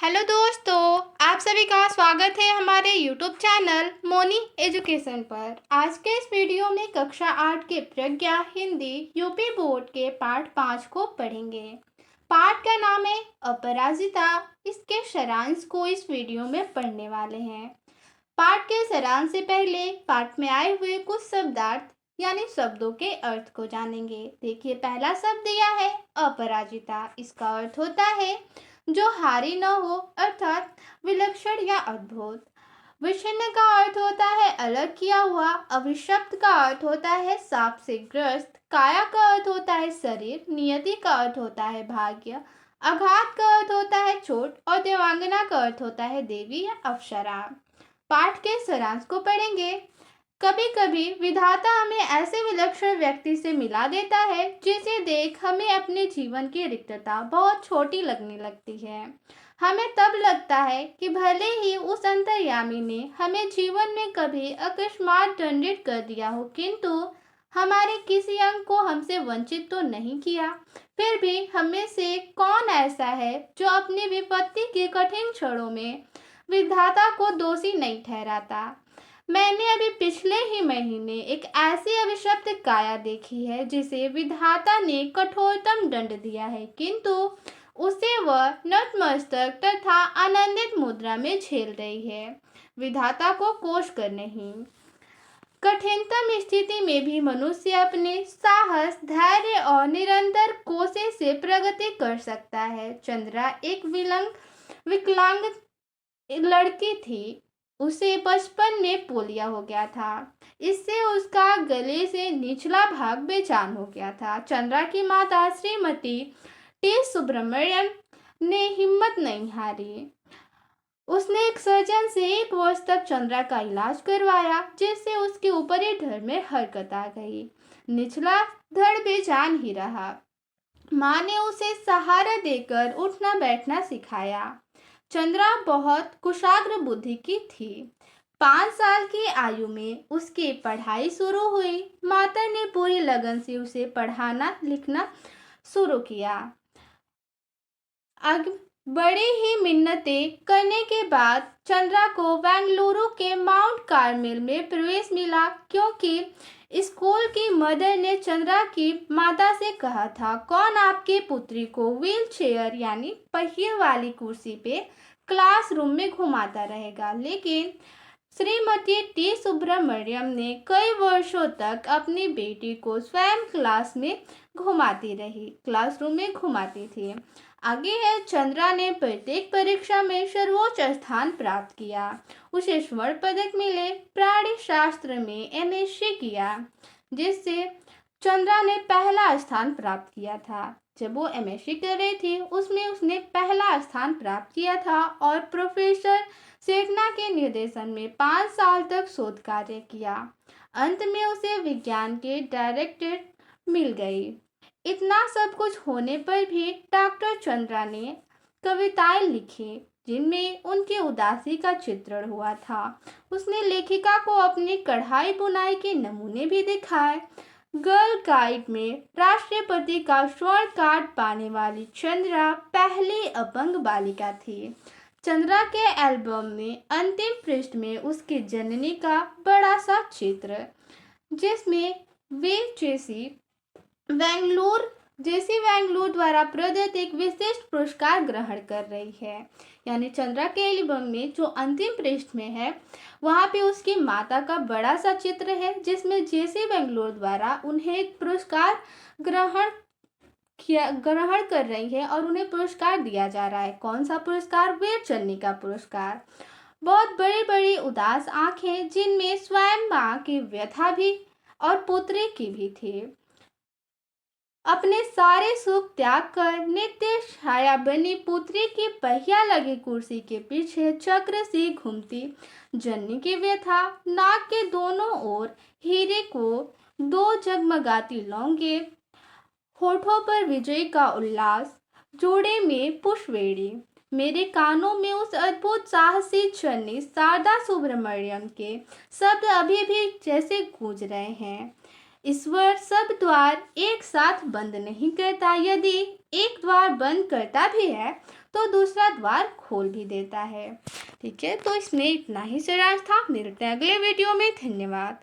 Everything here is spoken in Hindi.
हेलो दोस्तों, आप सभी का स्वागत है हमारे यूट्यूब चैनल मोनी एजुकेशन पर। आज के इस वीडियो में कक्षा 8 के प्रज्ञा हिंदी यूपी बोर्ड के पाठ 5 को पढ़ेंगे। पाठ का नाम है अपराजिता। इसके सारांश को इस वीडियो में पढ़ने वाले हैं। पाठ के सारांश से पहले पाठ में आए हुए कुछ शब्दार्थ यानी शब्दों के अर्थ को जानेंगे। देखिए, पहला शब्द दिया है अपराजिता। इसका अर्थ होता है जो हारी न हो, अर्थात विलक्षण या अद्भुत। विच्छिन्न का अर्थ होता है अलग किया हुआ। अभिशप्त का अर्थ होता है साप से ग्रस्त। काया का अर्थ होता है शरीर। नियति का अर्थ होता है भाग्य। आघात का अर्थ होता है चोट। और देवांगना का अर्थ होता है देवी या अप्सरा। पाठ के सारांश को पढ़ेंगे। कभी कभी विधाता हमें ऐसे विलक्षण व्यक्ति से मिला देता है जिसे देख हमें अपने जीवन की रिक्तता बहुत छोटी लगने लगती है। हमें तब लगता है कि भले ही उस अंतर्यामी ने हमें जीवन में कभी अकस्मात दंडित कर दिया हो, किंतु हमारे किसी अंग को हमसे वंचित तो नहीं किया। फिर भी हमें से कौन ऐसा है जो अपनी विपत्ति के कठिन क्षणों में विधाता को दोषी नहीं ठहराता। मैंने अभी पिछले ही महीने एक ऐसी अभिशप्त काया देखी है जिसे विधाता ने कठोरतम दंड दिया है, किंतु उसे वह नतमस्तक तथा आनंदित मुद्रा में झेल रही है, विधाता को कोस कर नहीं। कठिनतम स्थिति में भी मनुष्य अपने साहस, धैर्य और निरंतर कोशिश से प्रगति कर सकता है। चंद्रा एक विकलांग लड़की थी। उसे बचपन में पोलिया हो गया था। इससे उसका गले से निचला भाग बेजान हो गया था। चंद्रा की माता श्रीमती टी सुब्रमण्यम ने हिम्मत नहीं हारी। उसने एक सर्जन से 1 वर्ष तक चंद्रा का इलाज करवाया, जिससे उसके ऊपरी धड़ में हरकत आ गई। निचला धड़ बेजान ही रहा। माँ ने उसे सहारा देकर उठना बैठना सिखाया। चंद्रा बहुत कुशाग्र बुद्धि की थी। 5 साल की आयु में उसकी पढ़ाई शुरू हुई। माता ने पूरी लगन से उसे पढ़ाना लिखना शुरू किया। बड़ी ही मिन्नतें करने के बाद चंद्रा को बेंगलुरु के माउंट कार्मेल में प्रवेश मिला, क्योंकि स्कूल की मदर ने चंद्रा की माता से कहा था, कौन आपकी पुत्री को व्हील चेयर यानी पहिए वाली कुर्सी पे क्लासरूम में घुमाता रहेगा। लेकिन श्रीमती टी सुब्रमण्यम ने कई वर्षों तक अपनी बेटी को स्वयं क्लासरूम में घुमाती थी। आगे है, चंद्रा ने प्रत्येक परीक्षा में सर्वोच्च स्थान प्राप्त किया। उसे स्वर्ण पदक मिले। प्राणी शास्त्र में एमएससी किया, जिससे चंद्रा ने पहला स्थान प्राप्त किया था। जब वो एमएससी कर रही थी, उसमें उसने पहला स्थान प्राप्त किया था और प्रोफेसर सेठना के निर्देशन में 5 साल तक शोध कार्य किया। अंत में उसे विज्ञान के डायरेक्टर मिल गई। इतना सब कुछ होने पर भी डॉक्टर चंद्रा ने कविताएं लिखी, जिनमें उनकी उदासी का चित्रण हुआ था। उसने लेखिका को अपनी कढ़ाई बुनाई के नमूने भी दिखाए। गर्ल गाइड में राष्ट्रपति का स्वर्ण कार्ड पाने वाली चंद्रा पहली अपंग बालिका थी। चंद्रा के एल्बम में अंतिम पृष्ठ में उसकी जननी का बड़ा सा चित्र, जिसमें वे जेसी वेंगलूर द्वारा प्रदत्त एक विशिष्ट पुरस्कार ग्रहण कर रही है। यानी चंद्रा के एल्बम में जो अंतिम पृष्ठ में है, वहाँ पे उसकी माता का बड़ा सा चित्र है, जिसमें जेसी वेंगलूर द्वारा उन्हें एक पुरस्कार ग्रहण कर रही है और उन्हें पुरस्कार दिया जा रहा है। कौन सा पुरस्कार? वीर चन्नी का पुरस्कार। बहुत बड़ी बड़ी उदास आंखें, जिनमें स्वयं माँ की व्यथा भी और पुत्री की भी थी। अपने सारे सुख त्याग कर नित्य छाया बनी पुत्री की पहिया लगी कुर्सी के पीछे चक्र सी घूमती जननी की व्यथा। नाक के दोनों ओर हीरे को 2 जगमगाती लौंगे, होठों पर विजय का उल्लास, जोड़े में पुष्पवेणी। मेरे कानों में उस अद्भुत साहसी जननी शारदा सुब्रमण्यम के शब्द अभी भी जैसे गूंज रहे हैं। ईश्वर सब द्वार एक साथ बंद नहीं करता। यदि एक द्वार बंद करता भी है तो दूसरा द्वार खोल भी देता है। ठीक है, तो इसमें इतना ही सारांश था। मिलते हैं अगले वीडियो में। धन्यवाद।